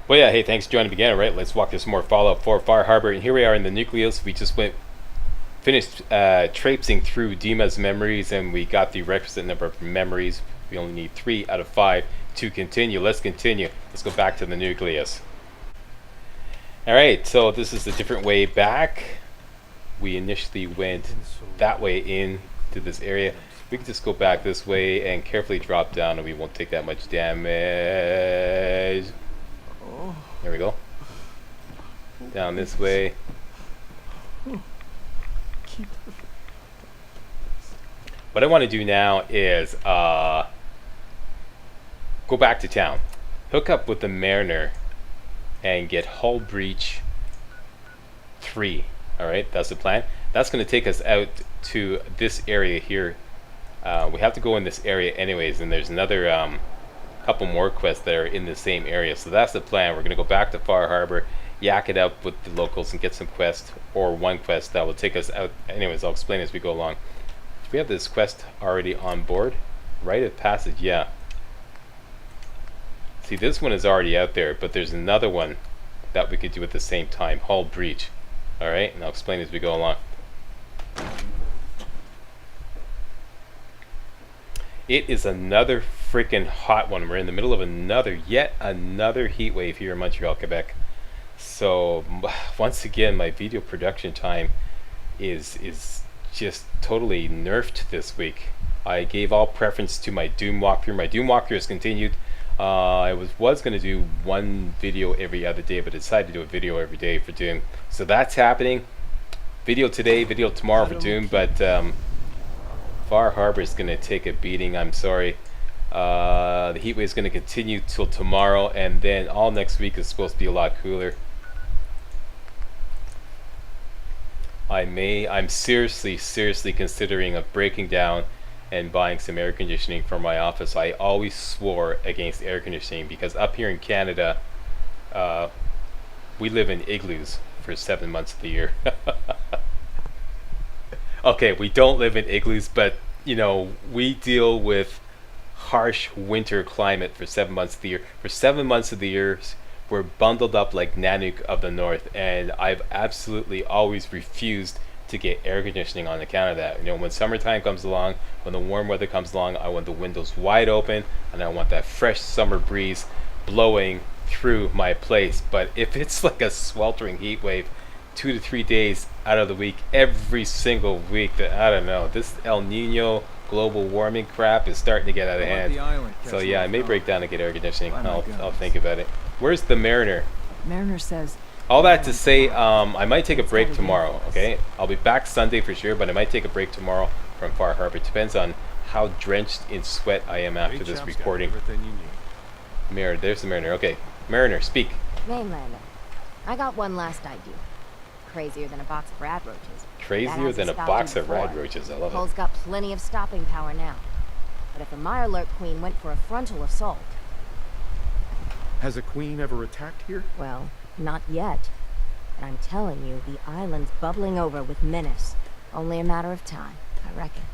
Well, yeah, hey, thanks for joining me again. All right, let's walk through some more Fallout 4 Far Harbor. And here we are in the nucleus. We just finished traipsing through Dima's memories, and we got the requisite number of memories. We only need 3 out of 5 to continue. Let's continue. Let's go back to the nucleus. All right, so this is a different way back. We initially went that way in to this area. We can just go back this way and carefully drop down, and we won't take that much damage. There we go. Down this way. What I want to do now is go back to town, hook up with the Mariner, and get hull breach 3. Alright, that's the plan. That's going to take us out to this area here. We have to go in this area anyways, and there's another couple more quests that are in the same area. So that's the plan. We're going to go back to Far Harbor, yak it up with the locals, and get some quests, or one quest that will take us out. Anyways, I'll explain as we go along. We have this quest already on board. Rite of Passage, yeah. See, this one is already out there, but there's another one that we could do at the same time. Hull breach. Alright, and I'll explain as we go along. It is another freaking hot one. We're in the middle of yet another heat wave here in Montreal, Quebec. So once again, my video production time is just totally nerfed this week. I gave all preference to my Doom walkthrough. My Doom walkthrough has continued. I was going to do one video every other day, but I decided to do a video every day for Doom. So that's happening. Video today, video tomorrow for Doom, but Far Harbor is going to take a beating. I'm sorry. The heat wave is going to continue till tomorrow, and then all next week is supposed to be a lot cooler. I'm seriously considering of breaking down and buying some air conditioning for my office. I always swore against air conditioning because up here in Canada, we live in igloos for 7 months of the year. Okay, we don't live in igloos, but you know, we deal with harsh winter climate for 7 months of the year. For 7 months of the year, we're bundled up like Nanook of the North, and I've absolutely always refused to get air conditioning on account of that. You know, when summertime comes along, when the warm weather comes along, I want the windows wide open, and I want that fresh summer breeze blowing through my place. But if it's like a sweltering heat wave, 2 to 3 days out of the week, every single week, that I don't know, this El Nino global warming crap is starting to get out of hand. So yeah, I may break down and get air conditioning. I'll think about it. Where's the Mariner? Mariner says. All that to say, I might take a break tomorrow. Okay, I'll be back Sunday for sure, but I might take a break tomorrow from Far Harbor. It depends on how drenched in sweat I am after this recording. Mariner, there's the Mariner. Okay, Mariner, speak. Mainlander, I got one last idea. Crazier than a box of rad roaches. Crazier than a box of rad roaches. I love Hull's it. got plenty of stopping power now. But if a Mirelurk queen went for a frontal assault... Has a queen ever attacked here? Well, not yet. But I'm telling you, the island's bubbling over with menace. Only a matter of time, I reckon.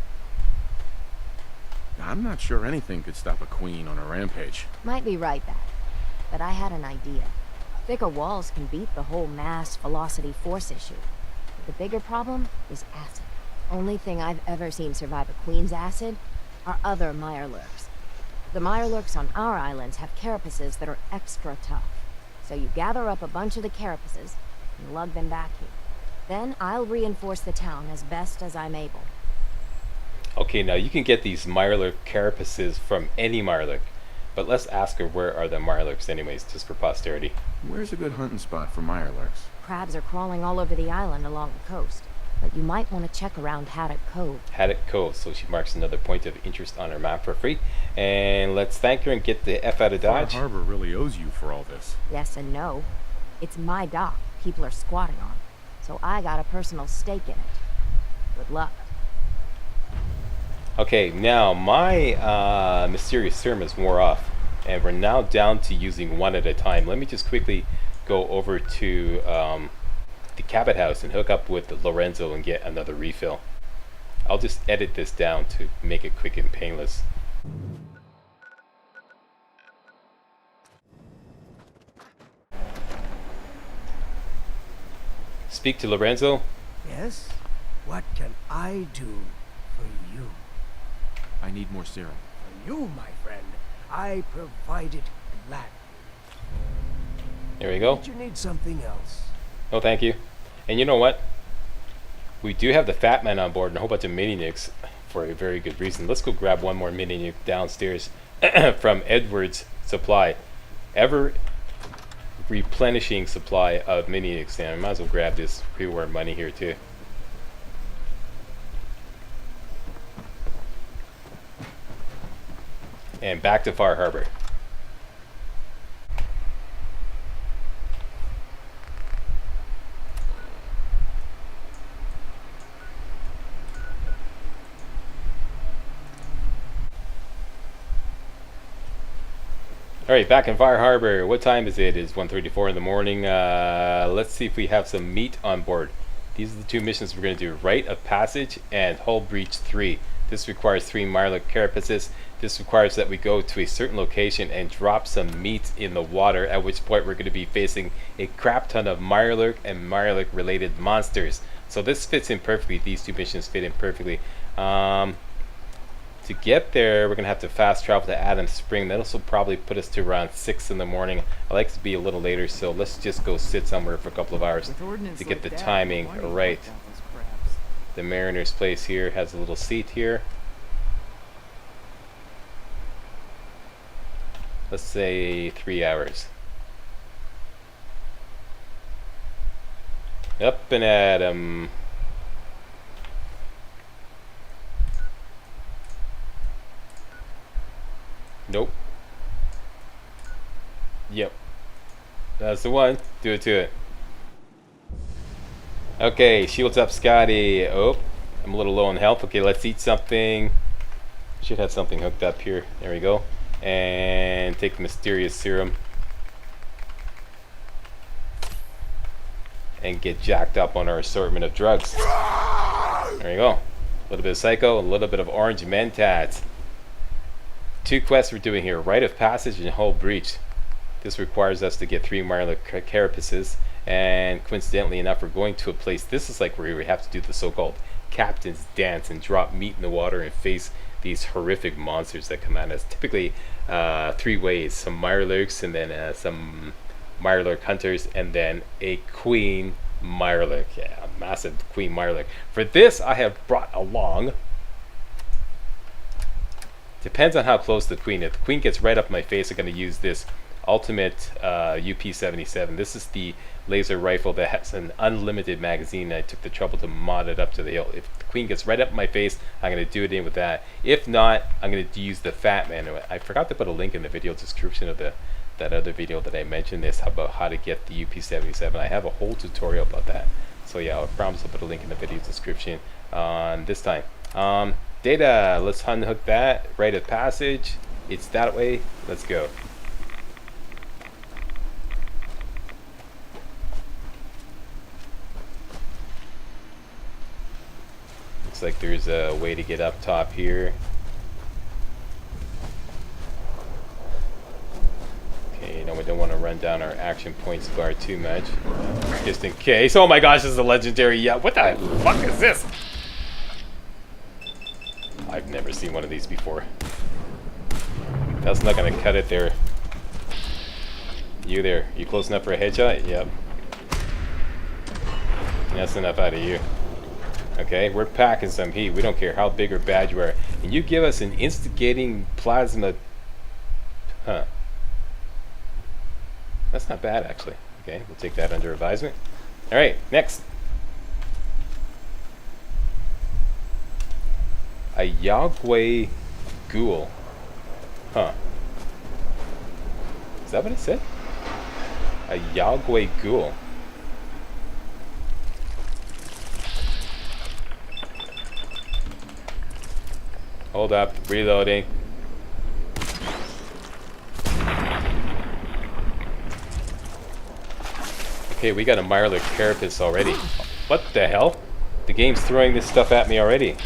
I'm not sure anything could stop a queen on a rampage. Might be right, that. But I had an idea. Thicker walls can beat the whole mass velocity force issue. But the bigger problem is acid. Only thing I've ever seen survive a queen's acid are other Mirelurks. The Mirelurks on our islands have carapaces that are extra tough. So you gather up a bunch of the carapaces and lug them back here. Then I'll reinforce the town as best as I'm able. Okay, now you can get these Mirelurk carapaces from any Mirelurk, but let's ask her where are the Mirelurks anyways, just for posterity. Where's a good hunting spot for Mirelurks? Crabs are crawling all over the island along the coast, but you might want to check around Haddock Cove. Haddock Cove, so she marks another point of interest on her map for free. And let's thank her and get the F out of Dodge. Far Harbor really owes you for all this. Yes and no. It's my dock people are squatting on, so I got a personal stake in it. Good luck. Okay, now my mysterious serum is wore off, and we're now down to using one at a time. Let me just quickly go over to the Cabot House and hook up with Lorenzo and get another refill. I'll just edit this down to make it quick and painless. speak to Lorenzo. Yes? What can I do for you? I need more serum. For you, my friend, I provide it gladly. There we go. Did you need something else? Oh, thank you. And you know what? We do have the Fat Man on board and a whole bunch of mini-nukes for a very good reason. Let's go grab one more mini-nuke downstairs from Edward's supply. Ever replenishing supply of mini-nukes. And I might as well grab this pre-war money here too. And back to Far Harbor. Alright, back in Fire Harbor. What time is it? It's 1:34 in the morning. Let's see if we have some meat on board. These are the two missions we're going to do. Rite of Passage and Hull Breach 3. This requires 3 Mirelurk carapaces. This requires that we go to a certain location and drop some meat in the water, at which point we're going to be facing a crap ton of Mirelurk and Mirelurk related monsters. So this fits in perfectly. These two missions fit in perfectly. To get there, we're going to have to fast travel to Adams Spring. That'll also probably put us to around 6 in the morning. I like to be a little later, so let's just go sit somewhere for a couple of hours to get the timing right. The Mariner's place here has a little seat here. Let's say 3 hours. Up and at 'em. Nope. Yep. That's the one. Do it to it. Okay, shields up, Scotty. Oh, I'm a little low on health. Okay, let's eat something. Should have something hooked up here. There we go. And take the mysterious serum. And get jacked up on our assortment of drugs. There you go. A little bit of Psycho, a little bit of Orange Mentats. 2 quests we're doing here. Rite of Passage and Hull Breach. This requires us to get 3 Mirelurk carapaces. And coincidentally enough, we're going to a place. This is like where we have to do the so-called Captain's Dance and drop meat in the water and face these horrific monsters that come at us. Typically 3 ways. Some Mirelurks and then some Mirelurk hunters and then a Queen Mirelurk. Yeah, a massive Queen Mirelurk. For this, I have brought along... Depends on how close the Queen is. If the Queen gets right up my face, I'm going to use this ultimate UP-77. This is the laser rifle that has an unlimited magazine. I took the trouble to mod it up to the hill. If the Queen gets right up my face, I'm going to do it in with that. If not, I'm going to use the Fat Man. I forgot to put a link in the video description of that other video that I mentioned this about how to get the UP-77. I have a whole tutorial about that. So yeah, I promise I'll put a link in the video description on this time. Data, let's unhook that. Rite of Passage. It's that way. Let's go. Looks like there's a way to get up top here. Okay, no, we don't want to run down our action points bar too much. Just in case. Oh my gosh, this is a legendary. Yeah, what the fuck is this? I've never seen one of these before. That's not gonna cut it there. You there. You close enough for a headshot? Yep. That's enough out of you. Okay, we're packing some heat. We don't care how big or bad you are. And you give us an instigating plasma... Huh. That's not bad, actually. Okay, we'll take that under advisement. Alright, next. A Yagway Ghoul. Huh. Is that what it said? A Yagway Ghoul. Hold up. Reloading. Okay, we got a Mirelurk carapace already. What the hell? The game's throwing this stuff at me already.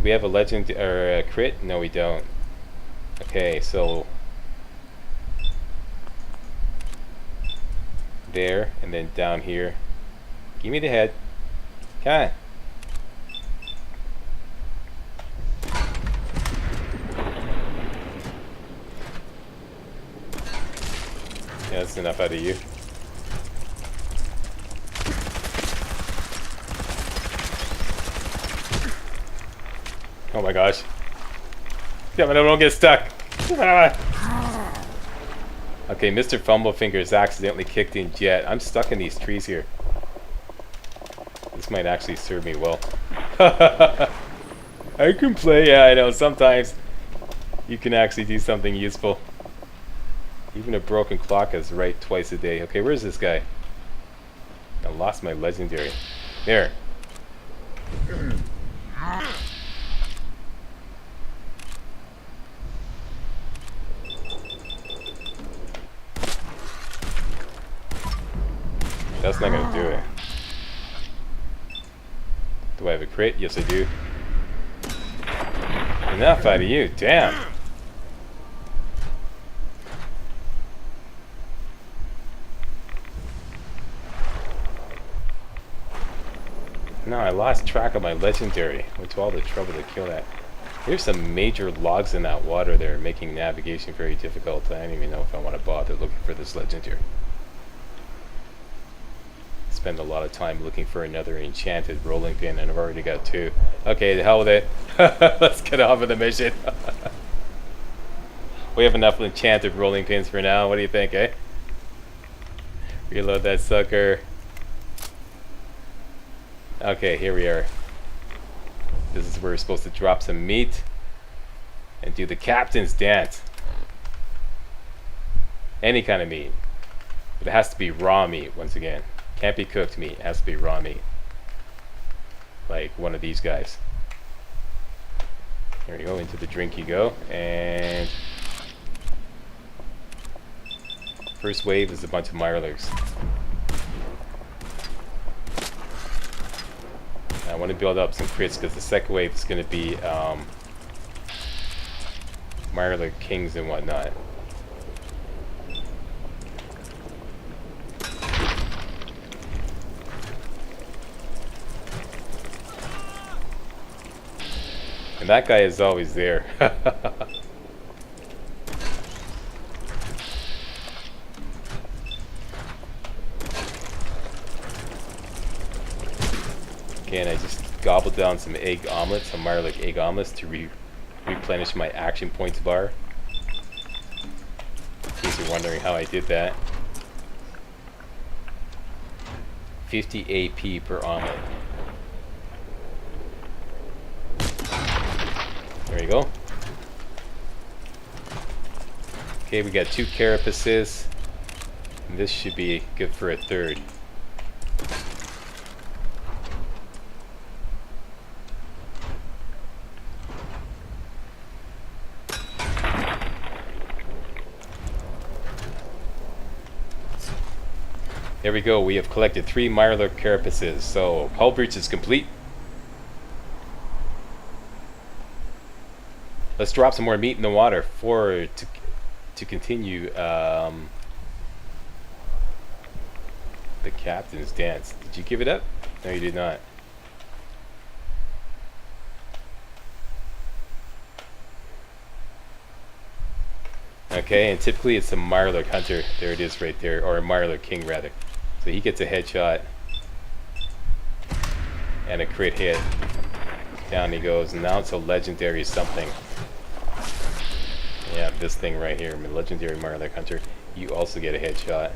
We have a legend or a crit? No, we don't. Okay, so there, and then down here. Give me the head. Come on. Yeah, that's enough out of you. Oh my gosh. Damn it, I don't get stuck. Okay, Mr. Fumblefingers accidentally kicked in Jet. I'm stuck in these trees here. This might actually serve me well. I can play, yeah, I know. Sometimes you can actually do something useful. Even a broken clock is right twice a day. Okay, where's this guy? I lost my legendary. There. That's not gonna do it. Do I have a crit? Yes, I do. Enough out of you, damn. No, I lost track of my legendary. Went to all the trouble to kill that. There's some major logs in that water there, making navigation very difficult. I don't even know if I want to bother looking for this legendary. Spend a lot of time looking for another enchanted rolling pin, and I've already got 2. Okay, the hell with it. Let's get off of the mission. We have enough enchanted rolling pins for now. What do you think, eh? Reload that sucker. Okay, here we are. This is where we're supposed to drop some meat and do the captain's dance. Any kind of meat. But it has to be raw meat once again. Can't be cooked meat, it has to be raw meat. Like one of these guys. Here we go, into the drink you go, and first wave is a bunch of mirelurks. I want to build up some crits because the second wave is going to be mirelurk kings and whatnot. And that guy is always there. Okay, and I just gobbled down some egg omelets, some mirelurk egg omelets to replenish my action points bar. In case you're wondering how I did that. 50 AP per omelet. There you go. Okay, we got 2 carapaces. And this should be good for a 3rd. There we go. We have collected 3 mirelurk carapaces. So hull breach is complete. Let's drop some more meat in the water to continue the captain's dance. Did you give it up? No, you did not. Okay, and typically it's a mirelurk hunter. There it is right there, or a mirelurk king rather. So he gets a headshot and a crit hit. Down he goes, and now it's a legendary something. Yeah, this thing right here, legendary mirelurk hunter. You also get a headshot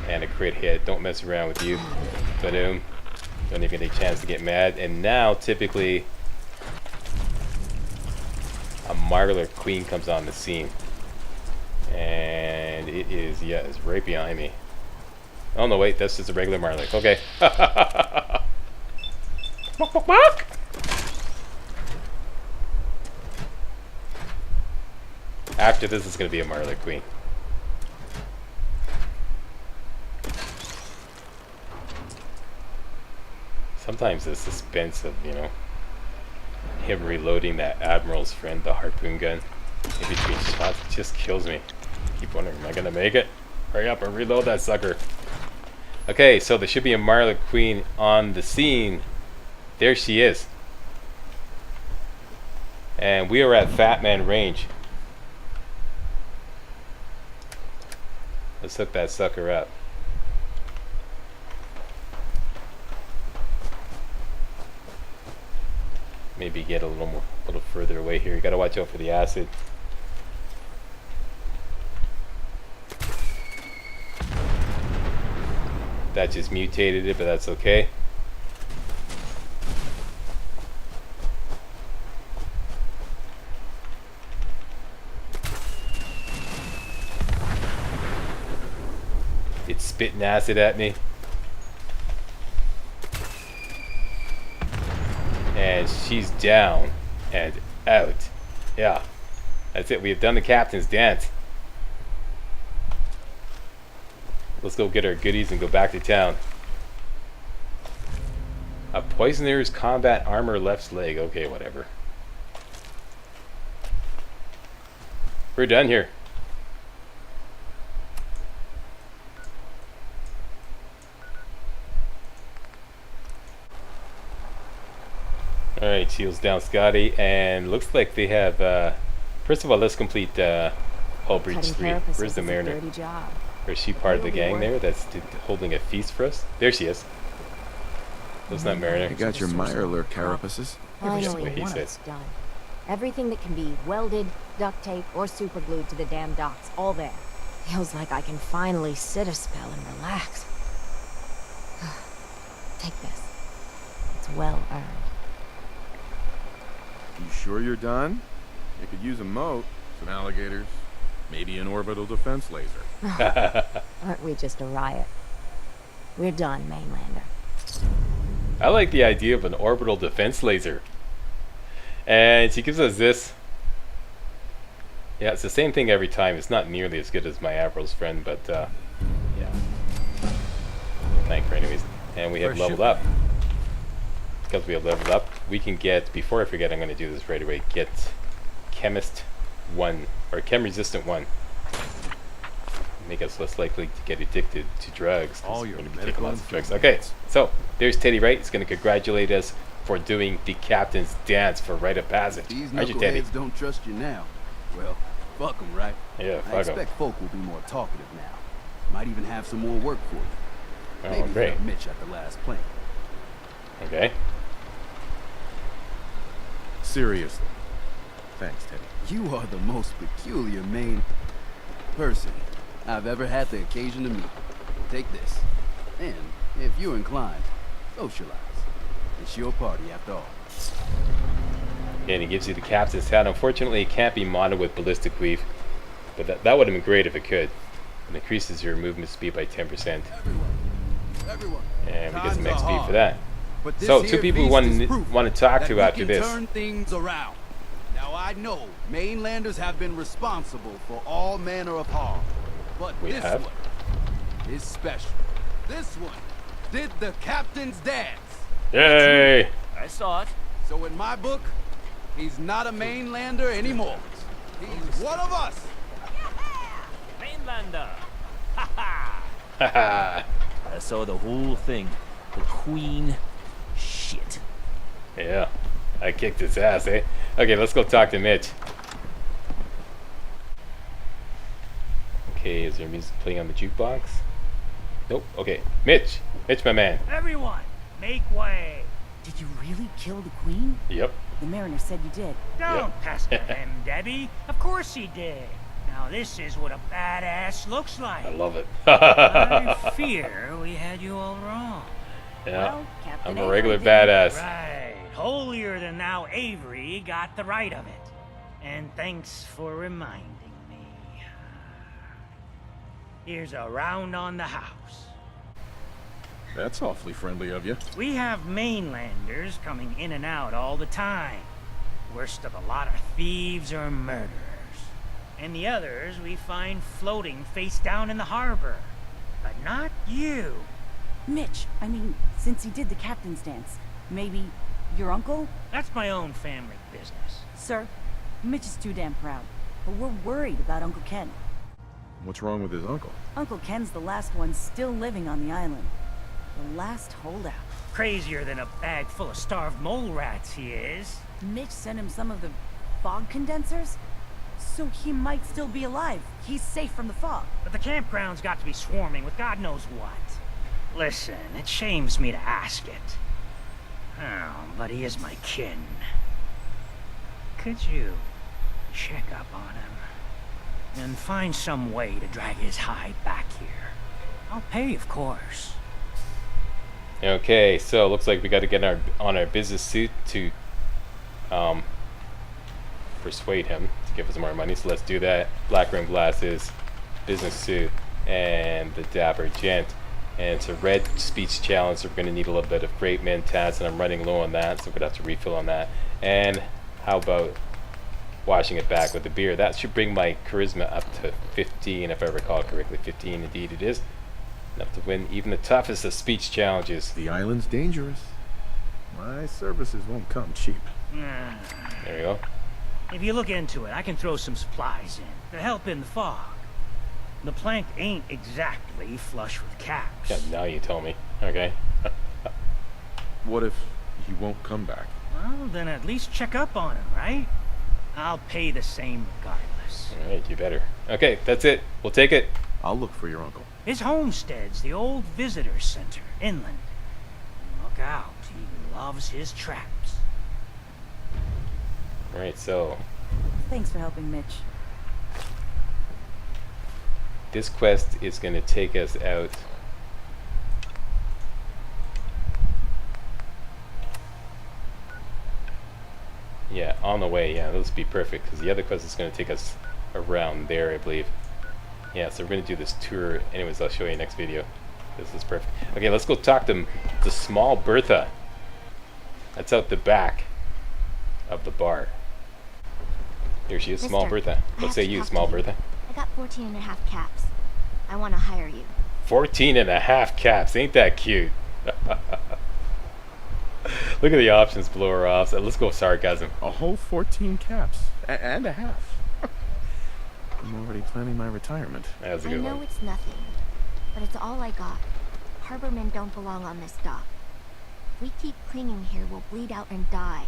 and a crit hit. Don't mess around with you. Ba-doom. Don't even get a chance to get mad. And now, typically, a mirelurk queen comes on the scene, and it is, yeah, it's right behind me. Oh no, wait, that's just a regular mirelurk. Okay. After this is going to be a mirelurk queen. Sometimes the suspense of, you know, him reloading that admiral's friend, the harpoon gun, in between shots, just kills me. Keep wondering, am I going to make it? Hurry up and reload that sucker. Okay, so there should be a Marla Queen on the scene. There she is. And we are at Fat Man range. Let's hook that sucker up. Maybe get a little further away here. You gotta watch out for the acid. That just mutated it, but that's okay. It's spitting acid at me. And she's down and out. Yeah. That's it. We have done the captain's dance. Let's go get our goodies and go back to town. A poisoner's combat armor left leg. Okay, whatever. We're done here. Alright, shields down Scotty, and looks like they have, first of all, let's complete Hull Breach 3. Where's the Mariner? Or is she part of the gang there that's holding a feast for us? There she is. That's not Mariner. You got your Mirelurk carapaces? Finally, he one said. is done. Everything that can be welded, duct tape, or superglued to the damn docks, all there. Feels like I can finally sit a spell and relax. Take this. It's well earned. You sure you're done? You could use a moat, some alligators, maybe an orbital defense laser. Aren't we just a riot? We're done, Mainlander. I like the idea of an orbital defense laser. And she gives us this. Yeah, it's the same thing every time. It's not nearly as good as my Avril's friend, but yeah. Thank her anyways. And we have leveled up. Because we have leveled up, we can get, before I forget, I'm going to do this right away, get Chemist 1, or Chem Resistant 1. Make us less likely to get addicted to drugs. All your we're gonna be medical taking lots of drugs. Okay, so there's Teddy Wright. He's going to congratulate us for doing the captain's dance for Rite of Passage. These How's your Teddy? knuckleheads don't trust you now. Well, fuck them, right? Yeah, I fuck 'em. expect folk will be more talkative now. Might even have some more work for you. Oh, Maybe great. help Mitch at the last plane. Okay. Seriously. Thanks, Teddy. You are the most peculiar main person I've ever had the occasion to meet. Take this. And, if you're inclined, socialize. It's your party after all. And he gives you the captain's hat. Unfortunately, it can't be modded with ballistic weave, but that would have been great if it could. It increases your movement speed by 10%, Everyone. and we get some Times are XP for hard, that. but this So, here two people feast is we proof want to talk that to we after can this. turn things around. Now I know mainlanders have been responsible for all manner of harm, but We this have. one is special. This one did the captain's dance. Yay! I saw it. So in my book, he's not a mainlander anymore. He's one of us. Mainlander. Ha ha. Haha. I saw the whole thing. The Queen. Shit. Yeah, I kicked his ass, eh? Okay, let's go talk to Mitch. Okay, is there music playing on the jukebox? Nope. Okay, Mitch, my man. Everyone, make way. Did you really kill the queen? Yep. The mariner said you did. Don't pester him, Debbie. Of course he did. Now this is what a badass looks like. I love it. I fear we had you all wrong. Yeah, Well, Captain I'm a regular Avery did. badass. Right. Holier than thou Avery got the right of it. And thanks for reminding me. Here's a round on the house. That's awfully friendly of you. We have mainlanders coming in and out all the time. Worst of a lot of thieves or murderers. And the others we find floating face down in the harbor. But not you. Mitch, I mean, since he did the captain's dance, maybe your uncle? That's my own family business. Sir, Mitch is too damn proud. But we're worried about Uncle Ken. What's wrong with his uncle? Uncle Ken's the last one still living on the island. The last holdout. Crazier than a bag full of starved mole rats, he is. Mitch sent him some of the fog condensers? So he might still be alive. He's safe from the fog. But the campground's got to be swarming with God knows what. Listen, it shames me to ask it. Oh, but he is my kin. Could you check up on him and find some way to drag his hide back here? I'll pay, of course. Okay, so looks like we got to get on our business suit to persuade him to give us more money. So let's do that. Black rim glasses, business suit, and the dapper gent. And it's a red speech challenge, so we're going to need a little bit of great mentats, and I'm running low on that, so we're going to have to refill on that. And how about washing it back with the beer? That should bring my charisma up to 15, if I recall correctly. 15, indeed it is. Enough to win even the toughest of speech challenges. The island's dangerous. My services won't come cheap. There There we go. If you look into it, I can throw some supplies in to help in the fog. The plank ain't exactly flush with caps. Yeah, now you tell me. Okay. What if he won't come back? Well, then at least check up on him, right? I'll pay the same regardless. Alright, you better. Okay, that's it. We'll take it. I'll look for your uncle. His homestead's the old visitor center, inland. Look out, he loves his traps. Alright, so Thanks for helping, Mitch. this quest is going to take us out. Yeah, on the way. Yeah, this would be perfect because the other quest is going to take us around there, I believe. Yeah, so we're going to do this tour. Anyways, I'll show you next video. This is perfect. Okay, let's go talk to the small Bertha. That's out the back of the bar. Here she is, small Mister, Bertha. I What have say to you, talk small to you. Bertha? I got 14 and a half caps. I want to hire you. 14 and a half caps. Ain't that cute? Look at the options below her off. So let's go sarcasm. A whole 14 caps. And a half. I'm already planning my retirement. That was a I good know one. it's nothing, but it's all I got. Harbormen don't belong on this dock. If we keep clinging here, we'll bleed out and die.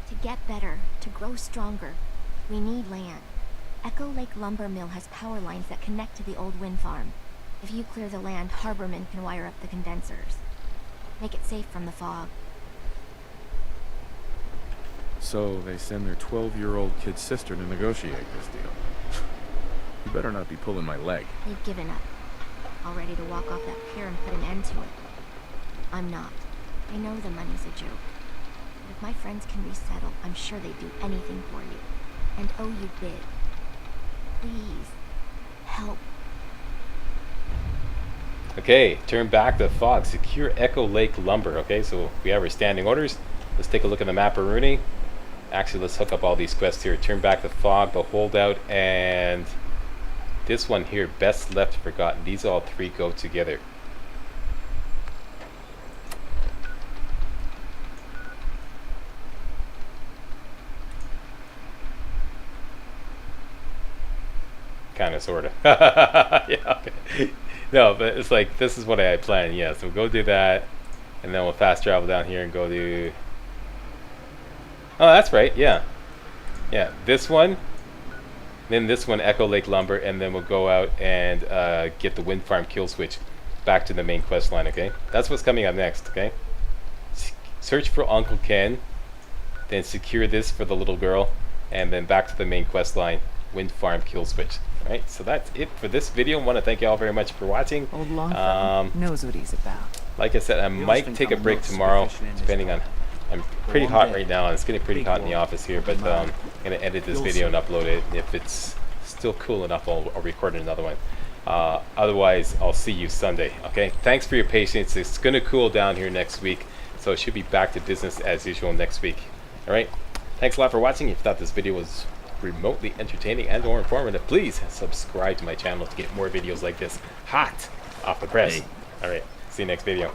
To get better, to grow stronger, we need land. Echo Lake Lumber Mill has power lines that connect to the old wind farm. If you clear the land, Harbormen can wire up the condensers. Make it safe from the fog. So they send their 12-year-old kid sister to negotiate this deal. You better not be pulling my leg. They've given up. All ready to walk off that pier and put an end to it. I'm not. I know the money's a joke. But if my friends can resettle, I'm sure they'd do anything for you. And oh, you bid. Please. Help. Okay, turn back the fog. Secure Echo Lake Lumber. Okay, so we have our standing orders. Let's take a look at the map of Rooney. Actually, let's hook up all these quests here. Turn back the fog, the holdout, and this one here, best left forgotten. These all three go together. Kind of, sort of. Yeah, okay. No, but it's like, this is what I had planned. Yeah, so we'll go do that, and then we'll fast travel down here and go to... Oh, that's right, yeah. Yeah, this one, then this one, Echo Lake Lumber, and then we'll go out and get the wind farm kill switch back to the main quest line, okay? That's what's coming up next, okay? Search for Uncle Ken, then secure this for the little girl, and then back to the main quest line, wind farm kill switch. Alright, so that's it for this video. I want to thank you all very much for watching. Old Longfellow knows what he's about. Like I said, I might take a break tomorrow, depending on... I'm pretty hot right now, and it's getting pretty hot in the office here, but I'm going to edit this video and upload it. If it's still cool enough, I'll record another one. Otherwise, I'll see you Sunday, okay? Thanks for your patience. It's going to cool down here next week, so it should be back to business as usual next week. Alright? Thanks a lot for watching. If you thought this video was remotely entertaining and or informative, please subscribe to my channel to get more videos like this hot off the press. Alright, see you next video.